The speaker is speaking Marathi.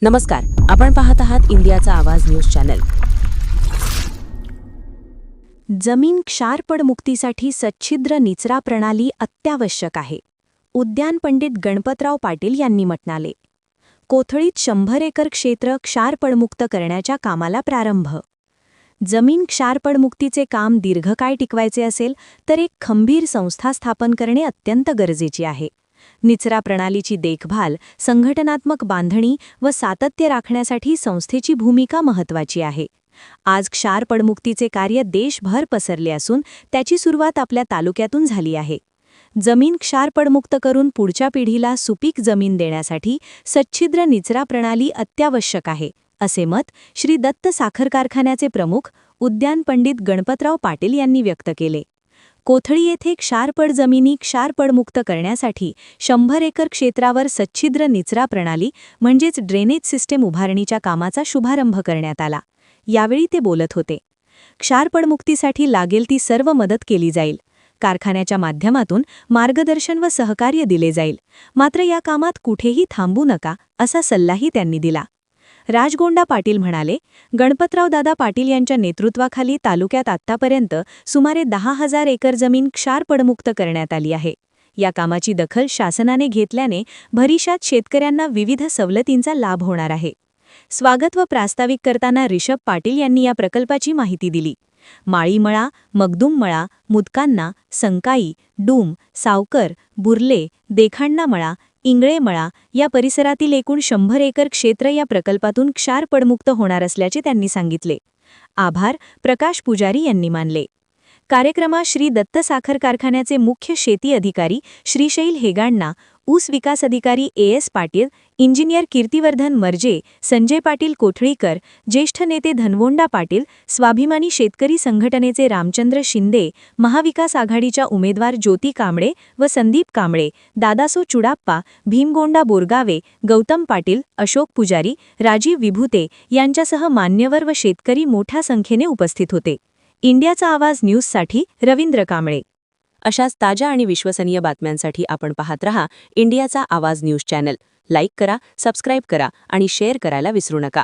नमस्कार, आपण पाहत आहात इंडियाचा आवाज न्यूज चॅनल. जमीन क्षारपडमुक्तीसाठी सच्छिद्र निचरा प्रणाली अत्यावश्यक आहे. उद्यान पंडित गणपतराव पाटील यांनी म्हटले. कोथळीत 100 एकर क्षेत्र क्षारपडमुक्त करण्याच्या कामाला प्रारंभ. जमीन क्षारपडमुक्तीचे काम दीर्घकाळ टिकवायचे असेल तर एक खंबीर संस्था स्थापन करणे अत्यंत गरजेचे आहे. निचरा प्रणालीची देखभाल, संघटनात्मक बांधणी व सातत्य राखण्यासाठी संस्थेची भूमिका महत्त्वाची आहे. आज क्षारपडमुक्तीचे कार्य देशभर पसरले असून त्याची सुरुवात आपल्या तालुक्यातून झाली आहे. जमीन क्षारपडमुक्त करून पुढच्या पिढीला सुपीक जमीन देण्यासाठी सच्छिद्र निचरा प्रणाली अत्यावश्यक आहे, असे मत श्री दत्त साखर कारखान्याचे प्रमुख उद्यान पंडित गणपतराव पाटील यांनी व्यक्त केले. कोथळी येथे क्षारपड जमिनी क्षारपडमुक्त करण्यासाठी 100 एकर क्षेत्रावर सच्छिद्र निचरा प्रणाली म्हणजेच ड्रेनेज सिस्टीम उभारणीच्या कामाचा शुभारंभ करण्यात आला. यावेळी ते बोलत होते. क्षारपडमुक्तीसाठी लागेल ती सर्व मदत केली जाईल. कारखान्याच्या माध्यमातून मार्गदर्शन व सहकार्य दिले जाईल. मात्र या कामात कुठेही थांबू नका असा सल्लाही त्यांनी दिला. राजगोंडा पाटील म्हणाले, गणपतराव दादा पाटील यांच्या नेतृत्वाखाली तालुक्यात आत्तापर्यंत सुमारे 10,000 एकर जमीन क्षारपडमुक्त करण्यात आली आहे. या कामाची दखल शासनाने घेतल्याने भविष्यात शेतकऱ्यांना विविध सवलतींचा लाभ होणार आहे. स्वागत व प्रास्ताविक करताना रिषभ पाटील यांनी या प्रकल्पाची माहिती दिली. माळीमळा, मगदुममळा, मुदकान्ना, संकाई, डूम, सावकर, बुर्ले, देखाण्णामळा, इंगळेमळा या परिसरातील एकूण 100 एकर क्षेत्र या प्रकल्पातून क्षारपडमुक्त होणार असल्याचे त्यांनी सांगितले. आभार प्रकाश पुजारी यांनी मानले. कार्यक्रमात श्री दत्त साखर कारखान्याचे मुख्य शेती अधिकारी श्रीशैल हेगाण्णा, ऊस विकास अधिकारी एस पाटील, इंजिनियर कीर्तिवर्धन मर्जे, संजय पाटील कोथळीकर, ज्येष्ठ नेते धनवोंडा पाटील, स्वाभिमानी शेतकरी संघटनेचे रामचंद्र शिंदे, महाविकास आघाडीच्या उमेदवार ज्योती कांबळे व संदीप कांबळे, दादासो चुडाप्पा, भीमगोंडा बोरगावे, गौतम पाटील, अशोक पुजारी, राजीव विभूते यांच्यासह मान्यवर व शेतकरी मोठ्या संख्येने उपस्थित होते. इंडियाचा आवाज न्यूजसाठी रवींद्र कांबळे. अशाच ताज्या आणि विश्वसनीय बातम्यांसाठी आपण पाहत रहा इंडियाचा आवाज न्यूज चॅनल. लाईक करा, सबस्क्राईब करा आणि शेअर करायला विसरू नका.